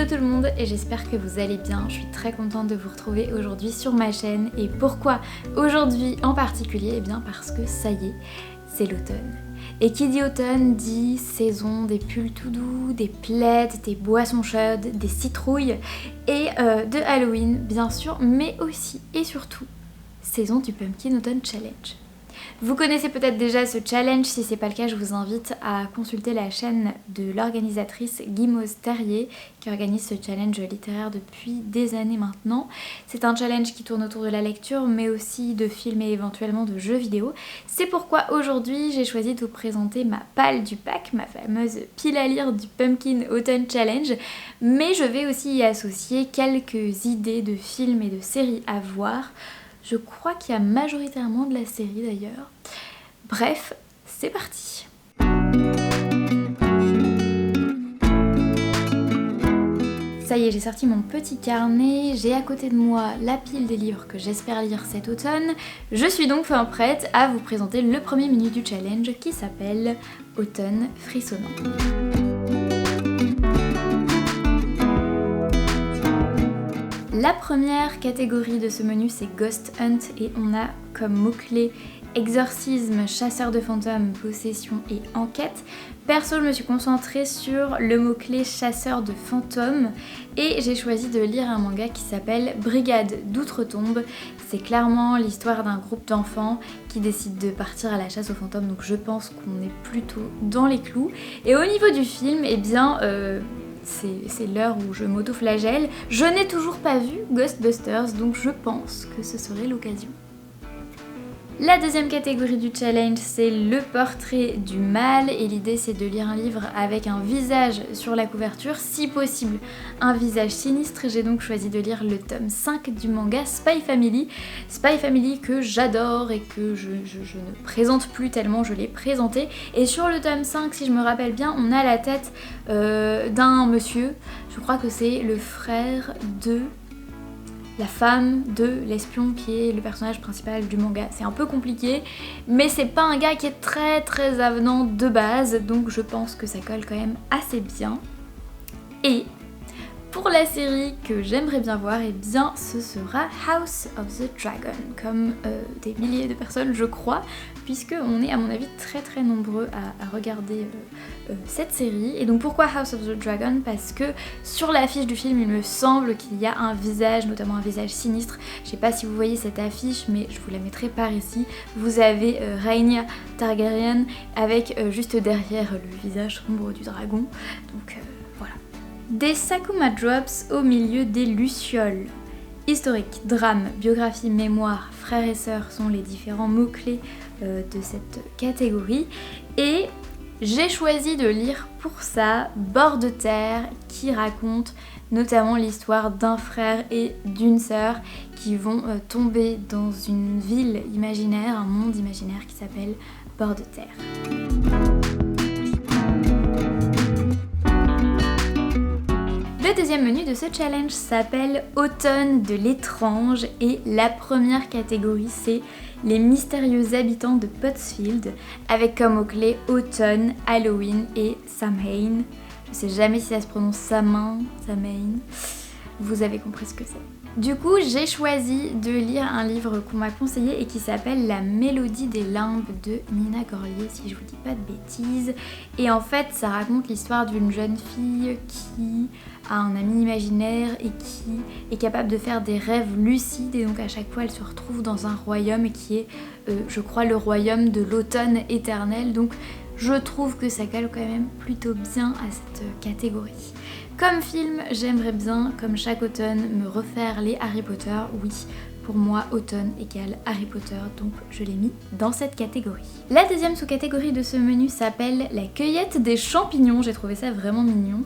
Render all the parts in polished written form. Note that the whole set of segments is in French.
Hello tout le monde et j'espère que vous allez bien. Je suis très contente de vous retrouver aujourd'hui sur ma chaîne. Et pourquoi aujourd'hui en particulier? Eh bien parce que ça y est, c'est l'automne. Et qui dit automne dit saison des pulls tout doux, des plaids, des boissons chaudes, des citrouilles et de Halloween bien sûr, mais aussi et surtout saison du Pumpkin Autumn Challenge. Vous connaissez peut-être déjà ce challenge, si c'est pas le cas je vous invite à consulter la chaîne de l'organisatrice Guimaude Terrier qui organise ce challenge littéraire depuis des années maintenant. C'est un challenge qui tourne autour de la lecture mais aussi de films et éventuellement de jeux vidéo. C'est pourquoi aujourd'hui j'ai choisi de vous présenter ma palle du pack, ma fameuse pile à lire du Pumpkin Autumn Challenge, mais je vais aussi y associer quelques idées de films et de séries à voir. Je crois qu'il y a majoritairement de la série d'ailleurs. Bref, c'est parti. Ça y est, j'ai sorti mon petit carnet, j'ai à côté de moi la pile des livres que j'espère lire cet automne. Je suis donc enfin prête à vous présenter le premier menu du challenge qui s'appelle Automne frissonnant. La première catégorie de ce menu c'est Ghost Hunt et on a comme mots-clés exorcisme, chasseur de fantômes, possession et enquête. Perso, je me suis concentrée sur le mot-clé chasseur de fantômes et j'ai choisi de lire un manga qui s'appelle Brigade d'Outre-Tombe. C'est clairement l'histoire d'un groupe d'enfants qui décident de partir à la chasse aux fantômes, donc je pense qu'on est plutôt dans les clous. Et au niveau du film, eh bien... c'est l'heure où je m'auto-flagelle. Je n'ai toujours pas vu Ghostbusters, donc je pense que ce serait l'occasion. La deuxième catégorie du challenge, c'est le portrait du mal et l'idée c'est de lire un livre avec un visage sur la couverture, si possible un visage sinistre. J'ai donc choisi de lire le tome 5 du manga Spy Family. Spy Family que j'adore et que je ne présente plus tellement je l'ai présenté. Et sur le tome 5, si je me rappelle bien, on a la tête d'un monsieur, je crois que c'est le frère de... la femme de l'espion qui est le personnage principal du manga. C'est un peu compliqué, mais c'est pas un gars qui est très avenant de base, donc je pense que ça colle quand même assez bien. Et pour la série que j'aimerais bien voir, eh bien ce sera House of the Dragon, comme des milliers de personnes je crois, puisque on est à mon avis très nombreux à regarder cette série. Et donc pourquoi House of the Dragon? Parce que sur l'affiche du film il me semble qu'il y a un visage, notamment un visage sinistre. Je sais pas si vous voyez cette affiche mais je vous la mettrai par ici. Vous avez Rhaenyra Targaryen avec juste derrière le visage sombre du dragon, donc voilà. Des Sakuma Drops au milieu des lucioles. Historique, drame, biographie, mémoire, frères et sœurs sont les différents mots-clés de cette catégorie. Et j'ai choisi de lire pour ça Bord de terre qui raconte notamment l'histoire d'un frère et d'une sœur qui vont tomber dans une ville imaginaire, un monde imaginaire qui s'appelle Bord de terre. Le deuxième menu de ce challenge s'appelle Automne de l'étrange et la première catégorie c'est les mystérieux habitants de Pottsfield avec comme mots-clés automne, Halloween et Samhain. Je sais jamais si ça se prononce Samhain. Vous avez compris ce que c'est. Du coup, j'ai choisi de lire un livre qu'on m'a conseillé et qui s'appelle La Mélodie des limbes de Nina Gorlier, si je vous dis pas de bêtises. Et en fait, ça raconte l'histoire d'une jeune fille qui a un ami imaginaire et qui est capable de faire des rêves lucides. Et donc à chaque fois, elle se retrouve dans un royaume qui est, je crois, le royaume de l'automne éternel. Donc je trouve que ça colle quand même plutôt bien à cette catégorie. Comme film, j'aimerais bien, comme chaque automne, me refaire les Harry Potter. Oui, pour moi, automne égale Harry Potter, donc je l'ai mis dans cette catégorie. La deuxième sous-catégorie de ce menu s'appelle la cueillette des champignons. J'ai trouvé ça vraiment mignon.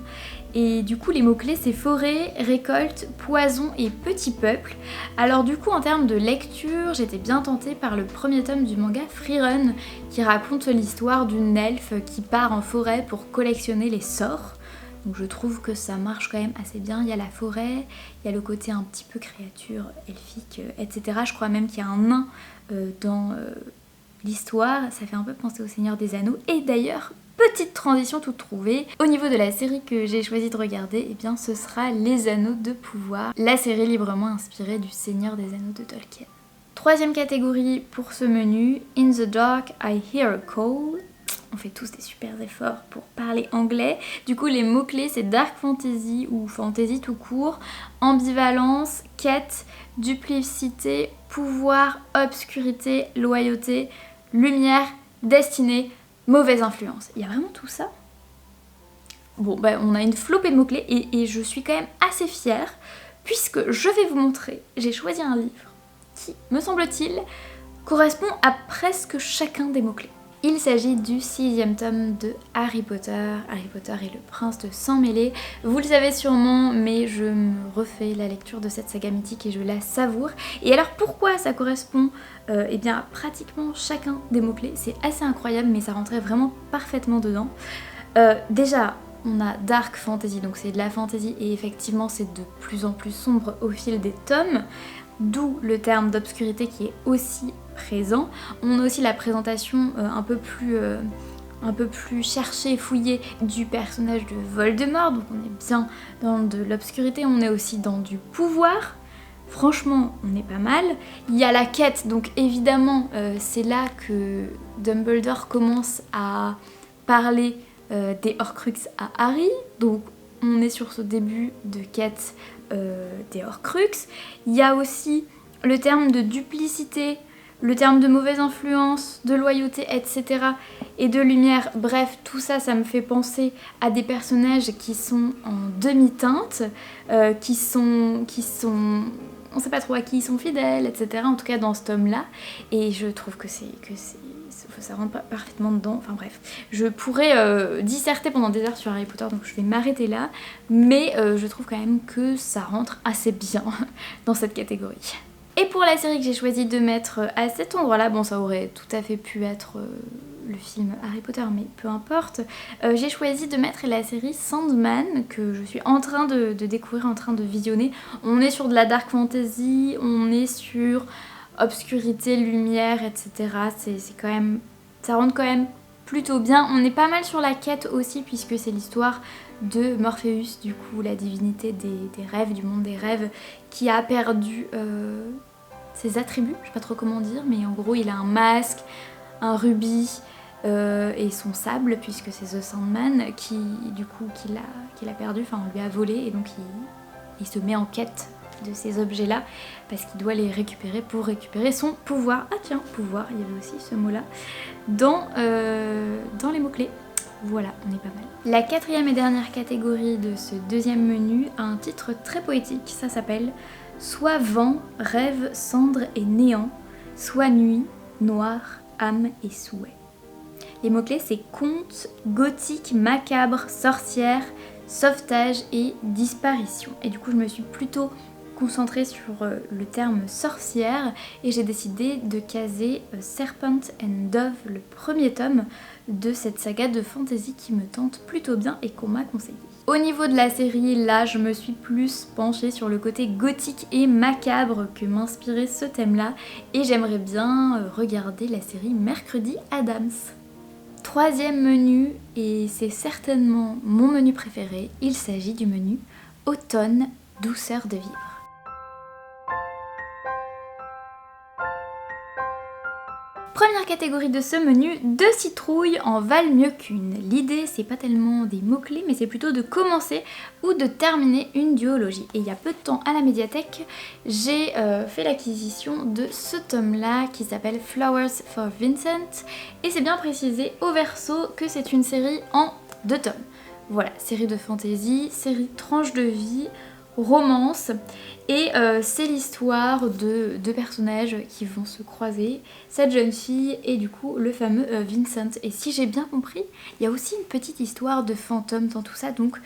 Et du coup, les mots-clés, c'est forêt, récolte, poison et petit peuple. Alors du coup, en termes de lecture, j'étais bien tentée par le premier tome du manga Freerun, qui raconte l'histoire d'une elfe qui part en forêt pour collectionner les sorts. Donc je trouve que ça marche quand même assez bien. Il y a la forêt, il y a le côté un petit peu créature elfique, etc. Je crois même qu'il y a un nain dans l'histoire. Ça fait un peu penser au Seigneur des Anneaux. Et d'ailleurs, petite transition toute trouvée. Au niveau de la série que j'ai choisi de regarder, eh bien ce sera Les Anneaux de Pouvoir, la série librement inspirée du Seigneur des Anneaux de Tolkien. Troisième catégorie pour ce menu, In the Dark, I Hear a Call. On fait tous des super efforts pour parler anglais. Du coup, les mots-clés, c'est Dark Fantasy ou Fantasy tout court, ambivalence, quête, duplicité, pouvoir, obscurité, loyauté, lumière, destinée, mauvaise influence. Il y a vraiment tout ça. Bon, bah, on a une flopée de mots-clés et je suis quand même assez fière puisque je vais vous montrer, j'ai choisi un livre qui, me semble-t-il, correspond à presque chacun des mots-clés. Il s'agit du 6e tome de Harry Potter. Harry Potter et le prince de sang mêlé. Vous le savez sûrement, mais je me refais la lecture de cette saga mythique et je la savoure. Et alors pourquoi ça correspond eh bien, à pratiquement chacun des mots-clés? C'est assez incroyable, mais ça rentrait vraiment parfaitement dedans. Déjà, on a Dark Fantasy, donc c'est de la fantasy, et effectivement c'est de plus en plus sombre au fil des tomes. D'où le terme d'obscurité qui est aussi présent. On a aussi la présentation un peu plus cherchée et fouillée du personnage de Voldemort, donc on est bien dans de l'obscurité, on est aussi dans du pouvoir. Franchement, on est pas mal. Il y a la quête, donc évidemment, c'est là que Dumbledore commence à parler des Horcruxes à Harry, donc on est sur ce début de quête des Horcruxes. Il y a aussi le terme de duplicité, le terme de mauvaise influence, de loyauté, etc. et de lumière. Bref, tout ça, ça me fait penser à des personnages qui sont en demi-teinte, qui sont... On sait pas trop à qui ils sont fidèles, etc. En tout cas dans ce tome-là. Et je trouve que ça rentre parfaitement dedans. Enfin bref, je pourrais disserter pendant des heures sur Harry Potter, donc je vais m'arrêter là. Mais je trouve quand même que ça rentre assez bien dans cette catégorie. Et pour la série que j'ai choisi de mettre à cet endroit-là, bon ça aurait tout à fait pu être le film Harry Potter, mais peu importe, j'ai choisi de mettre la série Sandman, que je suis en train de découvrir, en train de visionner. On est sur de la dark fantasy, on est sur obscurité, lumière, etc. C'est quand même, ça rentre quand même plutôt bien. On est pas mal sur la quête aussi, puisque c'est l'histoire de Morpheus, du coup la divinité des rêves, du monde des rêves, qui a perdu ses attributs, je sais pas trop comment dire, mais en gros il a un masque, un rubis et son sable, puisque c'est The Sandman qu'il a perdu, enfin on lui a volé, et donc il se met en quête de ces objets-là, parce qu'il doit les récupérer pour récupérer son pouvoir. Ah tiens, pouvoir, il y avait aussi ce mot-là dans les mots-clés. Voilà, on est pas mal. La quatrième et dernière catégorie de ce deuxième menu a un titre très poétique, ça s'appelle Soit vent, rêve, cendre et néant, soit nuit, noir, âme et souhait. Les mots-clés c'est conte, gothique, macabre, sorcière, sauvetage et disparition. Et du coup je me suis plutôt concentrée sur le terme sorcière et j'ai décidé de caser Serpent and Dove, le premier tome de cette saga de fantasy qui me tente plutôt bien et qu'on m'a conseillé. Au niveau de la série, là je me suis plus penchée sur le côté gothique et macabre que m'inspirait ce thème-là, et j'aimerais bien regarder la série Mercredi Addams. Troisième menu, et c'est certainement mon menu préféré, il s'agit du menu Automne, douceur de vivre. Première catégorie de ce menu, 2 citrouilles en valent mieux qu'une. L'idée c'est pas tellement des mots-clés, mais c'est plutôt de commencer ou de terminer une duologie. Et il y a peu de temps à la médiathèque, j'ai fait l'acquisition de ce tome-là qui s'appelle Flowers for Vincent. Et c'est bien précisé au verso que c'est une série en 2 tomes. Voilà, série de fantasy, série tranche de vie, romance, et c'est l'histoire de 2 personnages qui vont se croiser, cette jeune fille et du coup le fameux Vincent. Et si j'ai bien compris, il y a aussi une petite histoire de fantôme dans tout ça, donc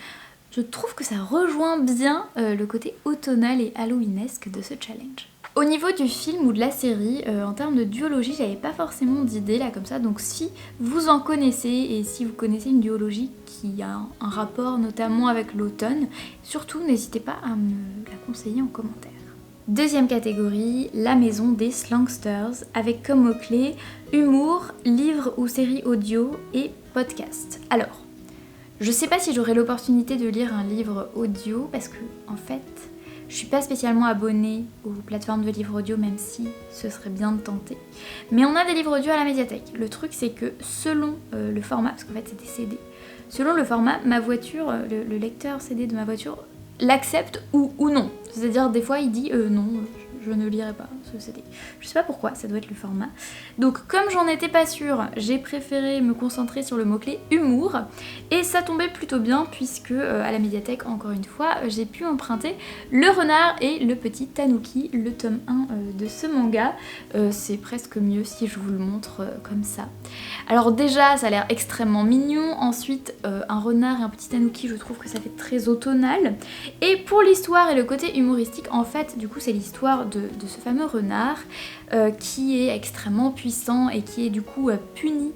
je trouve que ça rejoint bien le côté automnal et halloweenesque de ce challenge. Au niveau du film ou de la série, en termes de duologie, j'avais pas forcément d'idée là comme ça, donc si vous en connaissez et si vous connaissez une duologie qui a un rapport notamment avec l'automne, surtout n'hésitez pas à me la conseiller en commentaire. Deuxième catégorie, la maison des slangsters, avec comme mots-clés humour, livre ou série audio et podcast. Alors, je sais pas si j'aurai l'opportunité de lire un livre audio parce que, en fait, je suis pas spécialement abonnée aux plateformes de livres audio, même si ce serait bien de tenter. Mais on a des livres audio à la médiathèque. Le truc, c'est que selon le format, parce qu'en fait, c'est des CD, selon le format, ma voiture, le lecteur CD de ma voiture l'accepte ou non. C'est-à-dire, des fois, il dit non, je ne lirai pas ce CD. Je sais pas pourquoi, ça doit être le format. Donc, comme j'en étais pas sûre, j'ai préféré me concentrer sur le mot-clé humour. Et ça tombait plutôt bien, puisque à la médiathèque, encore une fois, j'ai pu emprunter Le Renard et le Petit Tanuki, le tome 1 de ce manga. C'est presque mieux si je vous le montre comme ça. Alors déjà, ça a l'air extrêmement mignon. Ensuite, un renard et un petit tanuki, je trouve que ça fait très automnal. Et pour l'histoire et le côté humoristique, en fait, du coup, c'est l'histoire de ce fameux renard qui est extrêmement puissant et qui est du coup puni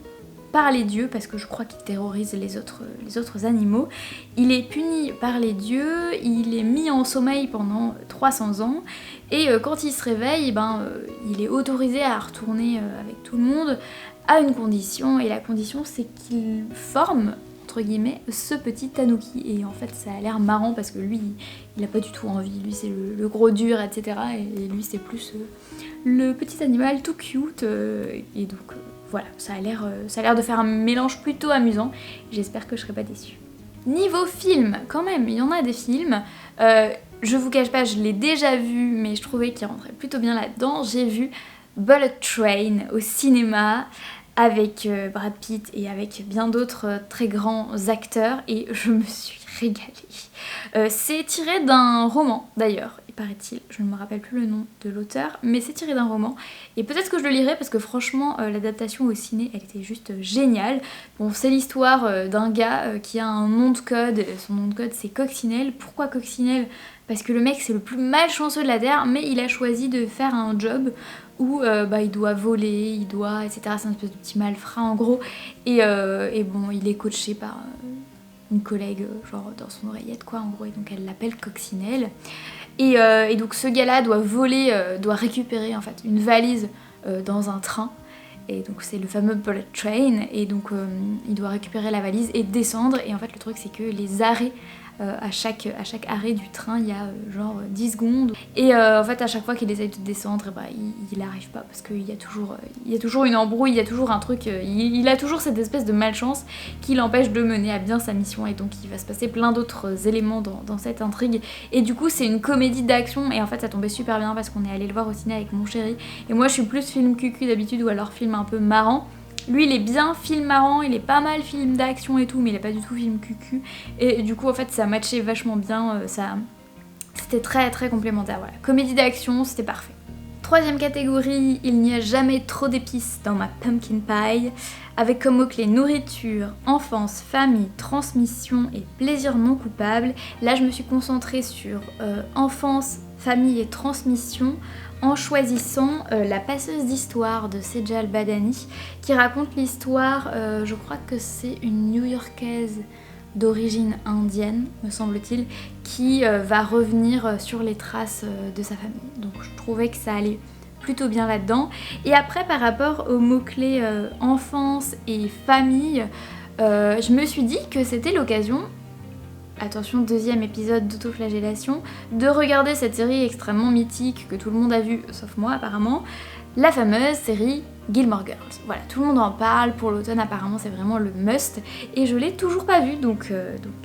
par les dieux, parce que je crois qu'il terrorise les autres animaux. Il est puni par les dieux, il est mis en sommeil pendant 300 ans, et quand il se réveille, il est autorisé à retourner avec tout le monde à une condition, et la condition c'est qu'il forme, entre guillemets, ce petit tanuki. Et en fait ça a l'air marrant parce que lui, il a pas du tout envie, lui c'est le gros dur, etc. Et lui c'est plus le petit animal tout cute, et donc... Voilà, ça a l'air de faire un mélange plutôt amusant. J'espère que je serai pas déçue. Niveau film, quand même, il y en a des films. Je vous cache pas, je l'ai déjà vu, mais je trouvais qu'il rentrait plutôt bien là-dedans. J'ai vu Bullet Train au cinéma avec Brad Pitt et avec bien d'autres très grands acteurs, et je me suis régalée. C'est tiré d'un roman d'ailleurs, paraît-il, je ne me rappelle plus le nom de l'auteur, mais c'est tiré d'un roman, et peut-être que je le lirai parce que franchement l'adaptation au ciné elle était juste géniale. Bon, c'est l'histoire d'un gars qui a un nom de code, son nom de code c'est Coccinelle. Pourquoi Coccinelle? Parce que le mec c'est le plus malchanceux de la terre, mais il a choisi de faire un job où il doit voler, il doit, etc. C'est un espèce de petit malfrat en gros, et bon, il est coaché par... une collègue genre dans son oreillette quoi en gros, et donc elle l'appelle Coccinelle. Et donc ce gars-là doit voler, doit récupérer en fait une valise dans un train, et donc c'est le fameux Bullet Train, et donc il doit récupérer la valise et descendre, et en fait le truc c'est que les arrêts, à chaque arrêt du train il y a genre 10 secondes, et en fait à chaque fois qu'il essaye de descendre, il arrive pas parce qu'il y a toujours une embrouille, il y a toujours un truc, il a toujours cette espèce de malchance qui l'empêche de mener à bien sa mission, et donc il va se passer plein d'autres éléments dans cette intrigue, et du coup c'est une comédie d'action, et en fait ça tombait super bien parce qu'on est allé le voir au ciné avec mon chéri, et moi je suis plus film cucu d'habitude, ou alors film un peu marrant. Lui il est bien film marrant, il est pas mal film d'action et tout, mais il est pas du tout film cucu, et du coup en fait ça matchait vachement bien, c'était très très complémentaire, voilà. Comédie d'action, c'était parfait. Troisième catégorie, il n'y a jamais trop d'épices dans ma pumpkin pie, avec comme mots-clés nourriture, enfance, famille, transmission et plaisir non coupable. Là je me suis concentrée sur enfance, famille et transmission, en choisissant La passeuse d'histoire de Sejal Badani, qui raconte l'histoire, je crois que c'est une New-Yorkaise d'origine indienne, me semble-t-il, qui va revenir sur les traces de sa famille. Donc je trouvais que ça allait plutôt bien là-dedans. Et après, par rapport aux mots-clés enfance et famille, je me suis dit que c'était l'occasion, attention, deuxième épisode d'autoflagellation, de regarder cette série extrêmement mythique que tout le monde a vue, sauf moi apparemment, la fameuse série Gilmore Girls. Voilà, tout le monde en parle, pour l'automne apparemment c'est vraiment le must, et je l'ai toujours pas vu, donc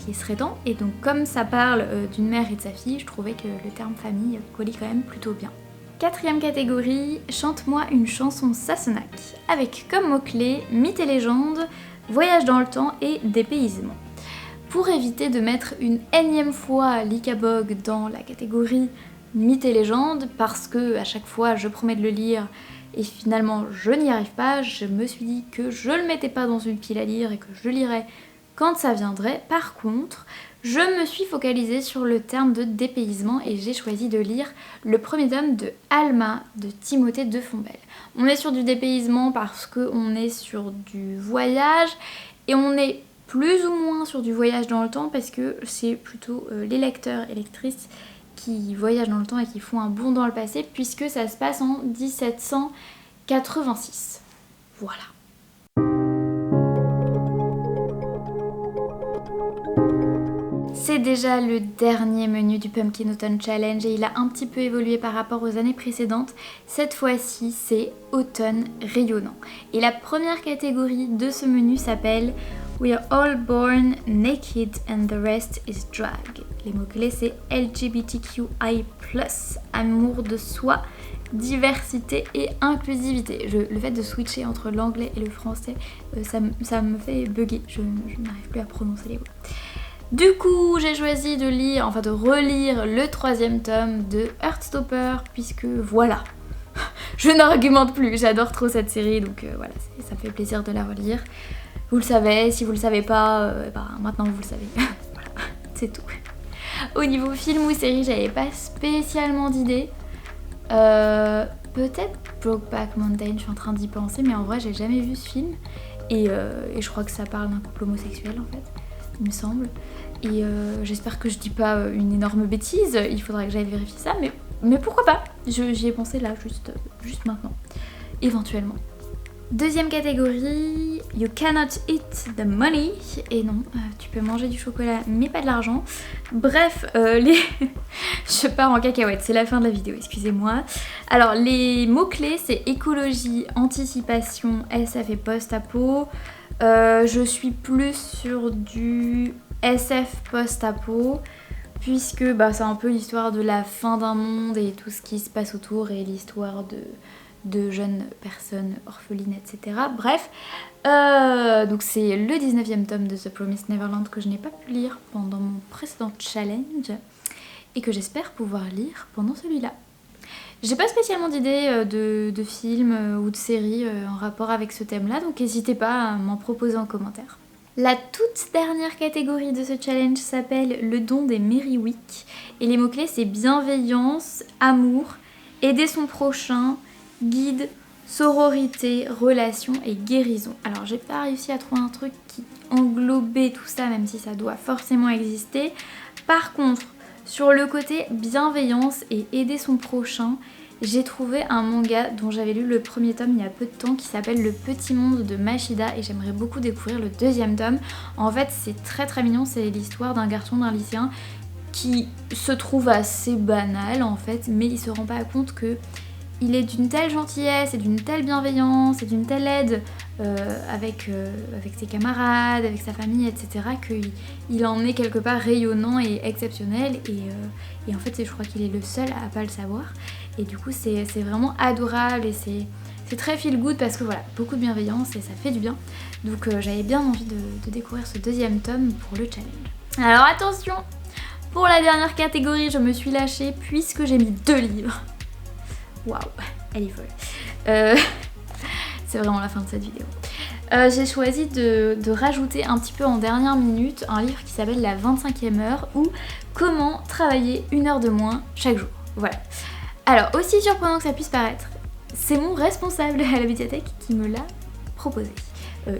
il serait temps. Et donc comme ça parle d'une mère et de sa fille, je trouvais que le terme famille collait quand même plutôt bien. Quatrième catégorie, chante-moi une chanson Sassenach, avec comme mots-clés mythes et légendes, voyage dans le temps et dépaysement. Pour éviter de mettre une énième fois l'Ikabog dans la catégorie mythes et légendes, parce que à chaque fois je promets de le lire et finalement je n'y arrive pas, je me suis dit que je le mettais pas dans une pile à lire et que je lirais quand ça viendrait. Par contre, je me suis focalisée sur le terme de dépaysement et j'ai choisi de lire le premier tome de Alma de Timothée de Fombelle. On est sur du dépaysement parce qu'on est sur du voyage, et on est plus ou moins sur du voyage dans le temps parce que c'est plutôt les lecteurs et lectrices qui voyagent dans le temps et qui font un bond dans le passé puisque ça se passe en 1786. Voilà. C'est déjà le dernier menu du Pumpkin Autumn Challenge et il a un petit peu évolué par rapport aux années précédentes. Cette fois-ci, c'est automne rayonnant. Et la première catégorie de ce menu s'appelle We are all born naked and the rest is drag. Les mots-clés, c'est LGBTQI+, amour de soi, diversité et inclusivité. Le fait de switcher entre l'anglais et le français, ça me fait bugger. Je n'arrive plus à prononcer les mots. Du coup, j'ai choisi de relire le 3e tome de Heartstopper, puisque voilà, je n'argumente plus, j'adore trop cette série, donc voilà, ça me fait plaisir de la relire. Vous le savez, si vous le savez pas, maintenant vous le savez, voilà, c'est tout. Au niveau film ou série, j'avais pas spécialement d'idée. Peut-être Brokeback Mountain, je suis en train d'y penser, mais en vrai j'ai jamais vu ce film, et je crois que ça parle d'un couple homosexuel en fait, il me semble. Et j'espère que je dis pas une énorme bêtise, il faudrait que j'aille vérifier ça, mais pourquoi pas, j'y ai pensé là, juste maintenant, éventuellement. Deuxième catégorie, You cannot eat the money, et non, tu peux manger du chocolat mais pas de l'argent. Bref, je pars en cacahuète, c'est la fin de la vidéo, excusez-moi. Alors les mots-clés, c'est écologie, anticipation, SF et post-apo. Je suis plus sur du SF post-apo, puisque c'est un peu l'histoire de la fin d'un monde et tout ce qui se passe autour et l'histoire de jeunes personnes orphelines, etc. Bref, donc c'est le 19e tome de The Promised Neverland que je n'ai pas pu lire pendant mon précédent challenge et que j'espère pouvoir lire pendant celui-là. J'ai pas spécialement d'idées de films ou de séries en rapport avec ce thème-là, donc n'hésitez pas à m'en proposer en commentaire. La toute dernière catégorie de ce challenge s'appelle le don des Merry Week et les mots-clés c'est bienveillance, amour, aider son prochain, guide, sororité, relation et guérison. Alors j'ai pas réussi à trouver un truc qui englobait tout ça, même si ça doit forcément exister. Par contre, sur le côté bienveillance et aider son prochain, j'ai trouvé un manga dont j'avais lu le 1er tome il y a peu de temps qui s'appelle Le Petit Monde de Mashida et j'aimerais beaucoup découvrir le 2e tome. En fait c'est très très mignon, c'est l'histoire d'un garçon, d'un lycéen qui se trouve assez banal en fait, mais il se rend pas compte que il est d'une telle gentillesse et d'une telle bienveillance et d'une telle aide avec ses camarades, avec sa famille, etc. qu'il en est quelque part rayonnant et exceptionnel et en fait je crois qu'il est le seul à pas le savoir et du coup c'est vraiment adorable et c'est très feel good parce que voilà, beaucoup de bienveillance et ça fait du bien. Donc j'avais bien envie de découvrir ce 2e tome pour le challenge. Alors attention, pour la dernière catégorie je me suis lâchée puisque j'ai mis 2 livres. Waouh, elle est folle. C'est vraiment la fin de cette vidéo. J'ai choisi de rajouter un petit peu en dernière minute un livre qui s'appelle La 25e heure ou Comment travailler 1 heure de moins chaque jour. Voilà. Alors, aussi surprenant que ça puisse paraître, c'est mon responsable à la médiathèque qui me l'a proposé.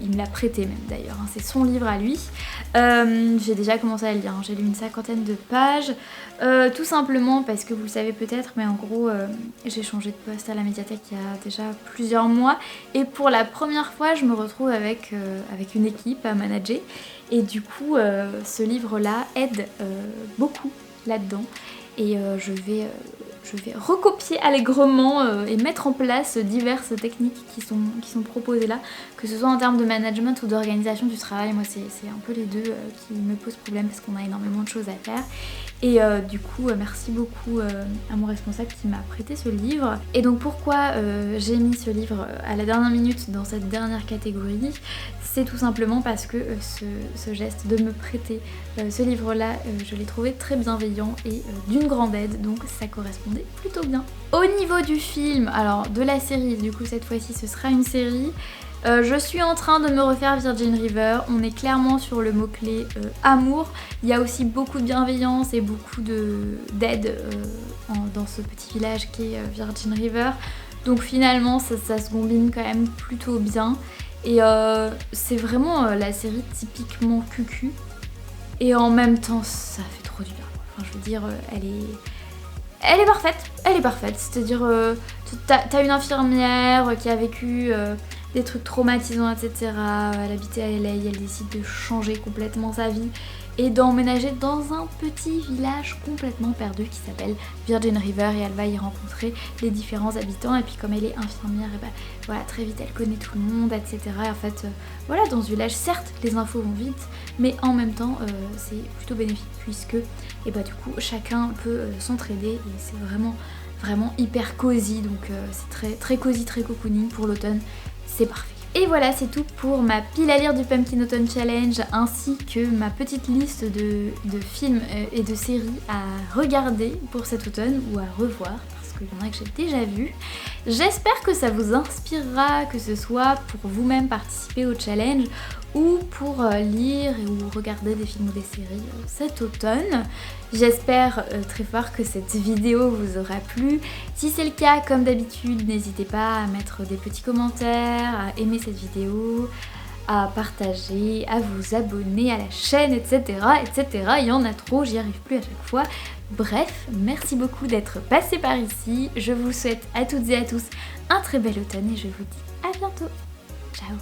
Il me l'a prêté même d'ailleurs, hein, c'est son livre à lui. J'ai déjà commencé à le lire, hein, j'ai lu une 50aine de pages, tout simplement parce que vous le savez peut-être, mais en gros j'ai changé de poste à la médiathèque il y a déjà plusieurs mois et pour la première fois je me retrouve avec une équipe à manager et du coup ce livre-là aide beaucoup là-dedans et je vais recopier allègrement et mettre en place diverses techniques qui sont proposées là, que ce soit en termes de management ou d'organisation du travail. Moi c'est un peu les deux qui me posent problème parce qu'on a énormément de choses à faire. Et du coup merci beaucoup à mon responsable qui m'a prêté ce livre. Et donc pourquoi j'ai mis ce livre à la dernière minute dans cette dernière catégorie, c'est tout simplement parce que ce geste de me prêter ce livre-là, je l'ai trouvé très bienveillant et d'une grande aide, donc ça correspondait plutôt bien. Au niveau du film, alors de la série, du coup cette fois-ci ce sera une série, je suis en train de me refaire Virgin River, on est clairement sur le mot-clé amour, il y a aussi beaucoup de bienveillance et beaucoup d'aide dans ce petit village qui est Virgin River, donc finalement ça se combine quand même plutôt bien. Et c'est vraiment la série typiquement cucu et en même temps ça fait trop du bien. Enfin je veux dire elle est parfaite, c'est-à-dire t'as une infirmière qui a vécu des trucs traumatisants, etc. Elle habitait à LA, elle décide de changer complètement sa vie et d'emménager dans un petit village complètement perdu qui s'appelle Virgin River, et elle va y rencontrer les différents habitants, et puis comme elle est infirmière, et ben voilà, très vite elle connaît tout le monde, etc. Et en fait, voilà, dans ce village, certes les infos vont vite, mais en même temps c'est plutôt bénéfique puisque et bah du coup chacun peut s'entraider, et c'est vraiment hyper cosy, donc c'est très cosy, très cocooning pour l'automne, c'est parfait. Et voilà, c'est tout pour ma pile à lire du Pumpkin Autumn Challenge, ainsi que ma petite liste de films et de séries à regarder pour cet automne, ou à revoir, parce qu'il y en a que j'ai déjà vu. J'espère que ça vous inspirera, que ce soit pour vous-même participer au challenge, ou pour lire ou regarder des films ou des séries cet automne. J'espère très fort que cette vidéo vous aura plu. Si c'est le cas, comme d'habitude, n'hésitez pas à mettre des petits commentaires, à aimer cette vidéo, à partager, à vous abonner à la chaîne, etc. etc. Il y en a trop, j'y arrive plus à chaque fois. Bref, merci beaucoup d'être passé par ici. Je vous souhaite à toutes et à tous un très bel automne et je vous dis à bientôt. Ciao.